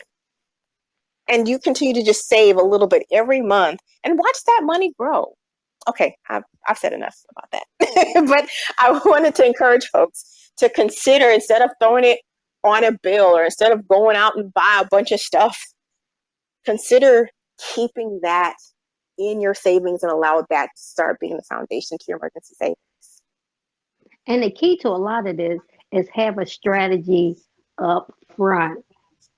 And you continue to just save a little bit every month and watch that money grow. Okay, I've said enough about that. But I wanted to encourage folks to consider, instead of throwing it on a bill or instead of going out and buy a bunch of stuff, consider keeping that in your savings and allow that to start being the foundation to your emergency savings. And the key to a lot of this is have a strategy up front.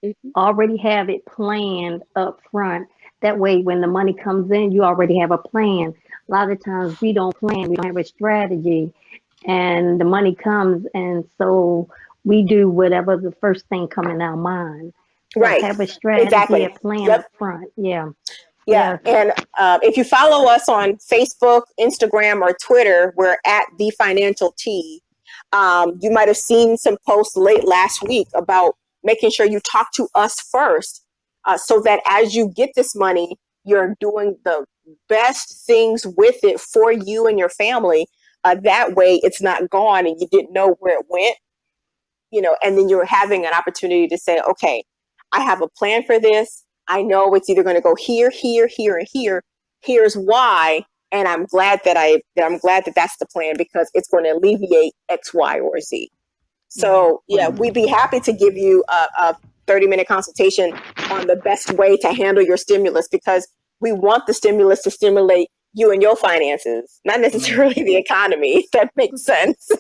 Mm-hmm. Already have it planned up front. That way, when the money comes in, you already have a plan. A lot of times we don't plan, we don't have a strategy, and the money comes, and so we do whatever the first thing come in our mind. So Right. have a strategy, Exactly. a plan Yep. up front. Yeah. Yeah. And if you follow us on Facebook, Instagram, or Twitter, we're at The Financial T. You might have seen some posts late last week about making sure you talk to us first, so that as you get this money, you're doing the best things with it for you and your family. That way it's not gone and you didn't know where it went, and then you're having an opportunity to say, okay, I have a plan for this. I know it's either going to go here, here, here, and here. Here's why. And I'm glad that that's the plan, because it's going to alleviate X, Y, or Z. So yeah, we'd be happy to give you a 30-minute consultation on the best way to handle your stimulus, because we want the stimulus to stimulate you and your finances, not necessarily the economy. If that makes sense.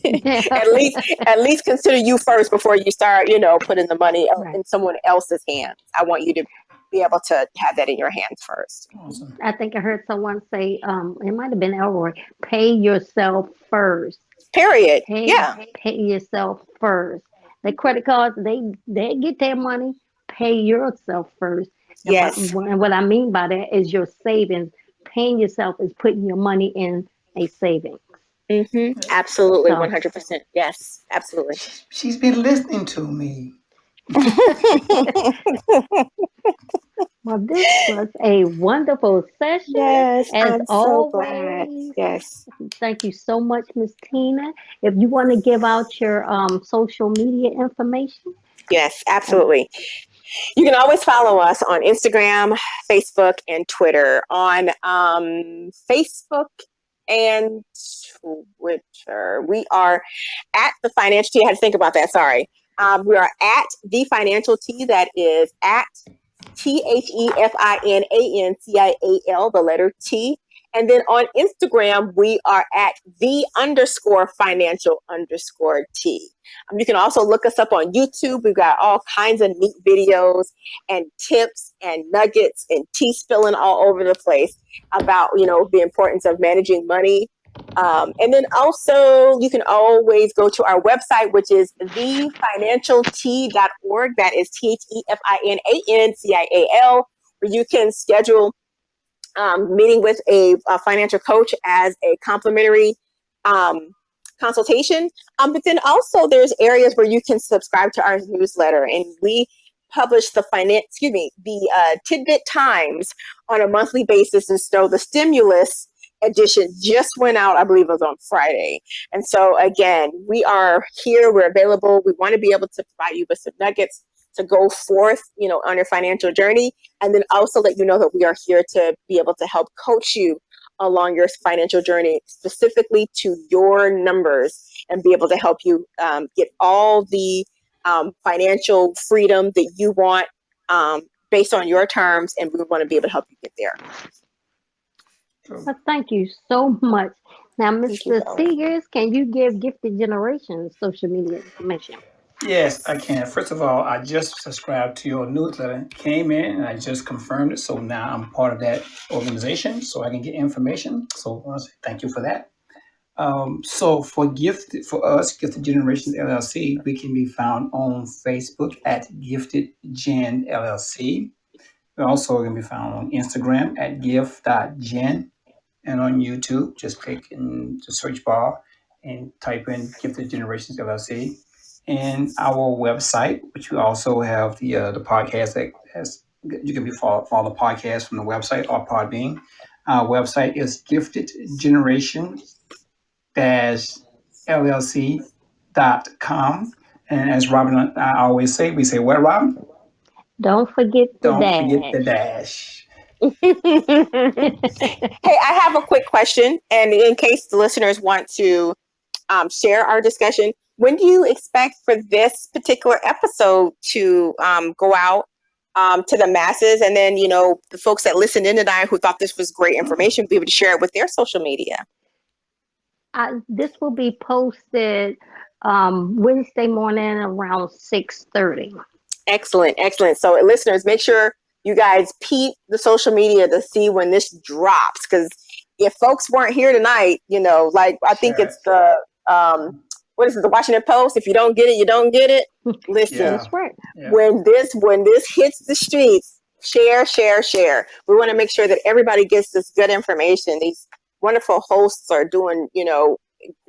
At least consider you first before you start, putting the money in someone else's hands. I want you to be able to have that in your hands first. Awesome. I think I heard someone say, it might have been Elroy, pay yourself first. Period. Pay yourself first. The credit cards, they get their money. Pay yourself first. Yes. And what I mean by that is your savings. Paying yourself is putting your money in a savings. Mm-hmm. Absolutely. So, 100%. Yes, absolutely. She's been listening to me. well, this was a wonderful session. Yes, as I'm always. so glad. Yes. Thank you so much, Miss Tina. If you want to give out your social media information. Yes, absolutely. You can always follow us on Instagram, Facebook, and Twitter. On Facebook and Twitter, we are at The Financial T. I had to think about that. Sorry. We are at The Financial T. That is at TheFinancial, the letter T. And then on Instagram, we are at _financial_T. You can also look us up on YouTube. We've got all kinds of neat videos and tips and nuggets and tea spilling all over the place about, the importance of managing money. And then also you can always go to our website, which is thefinancialt.org. That is TheFinancial, where you can schedule meeting with a financial coach as a complimentary um, consultation. But then also there's areas where you can subscribe to our newsletter, and we publish the tidbit times on a monthly basis. And so the stimulus edition just went out, I believe it was on Friday. And so again, we are here, we're available. We want to be able to provide you with some nuggets to go forth, on your financial journey. And then also let you know that we are here to be able to help coach you along your financial journey, specifically to your numbers, and be able to help you get all the financial freedom that you want based on your terms. And we want to be able to help you get there. Well, thank you so much. Now, Thank you, Mr. Bella. Seegers, can you give Gifted Generations social media information? Yes, I can. First of all, I just subscribed to your newsletter, came in, and I just confirmed it. So now I'm part of that organization, so I can get information. So I want to say thank you for that. So for us, Gifted Generations LLC, we can be found on Facebook at Gifted Gen LLC. We also can be found on Instagram at gift.gen, and on YouTube, just click in the search bar and type in Gifted Generations LLC. And our website, which we also have the podcast that has, you can be follow the podcast from the website or Podbean. Our website is Gifted Generations LLC.com. And as Robin and I always say, we say, what, Robin? Don't forget the Don't forget the dash. dash. Hey, I have a quick question, and in case the listeners want to share our discussion, when do you expect for this particular episode to go out to the masses, and then the folks that listened in tonight who thought this was great information be able to share it with their social media? This will be posted Wednesday morning around 6:30. Excellent, excellent. So listeners, make sure you guys peep the social media to see when this drops, because if folks weren't here tonight, like I think Share it's it. what is it, the Washington Post? If you don't get it, you don't get it. Listen, Yeah. That's right. Yeah. when this hits the streets, share, share, share. We want to make sure that everybody gets this good information. These wonderful hosts are doing,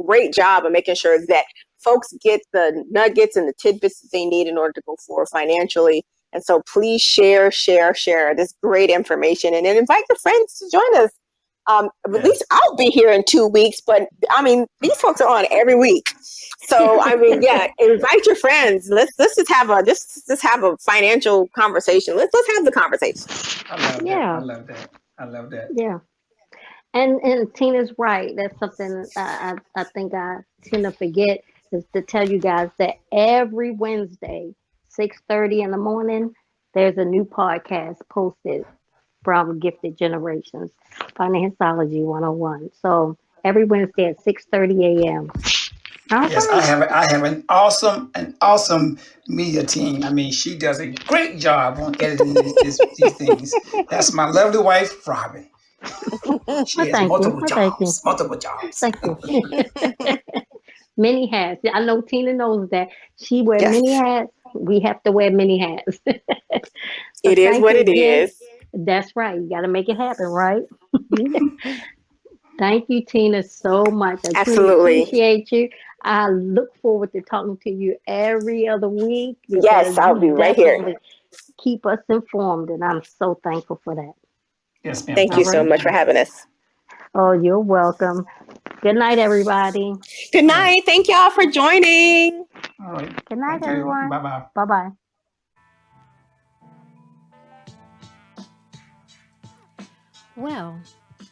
great job of making sure that folks get the nuggets and the tidbits that they need in order to go forward financially. And so please share, share, share this great information, and then invite your friends to join us. At least I'll be here in 2 weeks, but I mean, these folks are on every week. So I mean, yeah, invite your friends. Let's just have a financial conversation. Let's have the conversation. I love that. I Yeah, love that. I love that. yeah. And Tina's right. That's something I think I tend to forget is to tell you guys that every Wednesday, 6:30 in the morning, there's a new podcast posted from Gifted Generations, Financiology 101. So every Wednesday at 6:30 a.m. All Yes, right. I have an awesome media team. I mean, she does a great job on editing these things. That's my lovely wife, Robin. She Well, has thank you. Well, thank you. multiple jobs. Thank you. Many hats. I know Tina knows that. She wear many Yes, hats. We have to wear many hats. So it is thank what you it again. is. That's right. You got to make it happen, right? Thank you, Tina, so much. I truly Absolutely. appreciate you. I look forward to talking to you every other week because Yes, I'll be you right here. definitely keep us informed, and I'm so thankful for that. Yes, ma'am. Thank All you Thank so right. you. much for having us. Oh, you're welcome. Good night, everybody. Good All right. night. Thank y'all for joining. All right. Good night, Thank you. everyone. Bye bye. Bye bye. Well,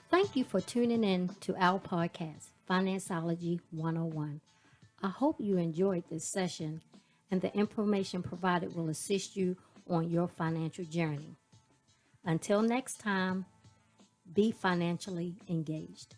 thank you for tuning in to our podcast, Financeology 101. I hope you enjoyed this session and the information provided will assist you on your financial journey. Until next time, be financially engaged.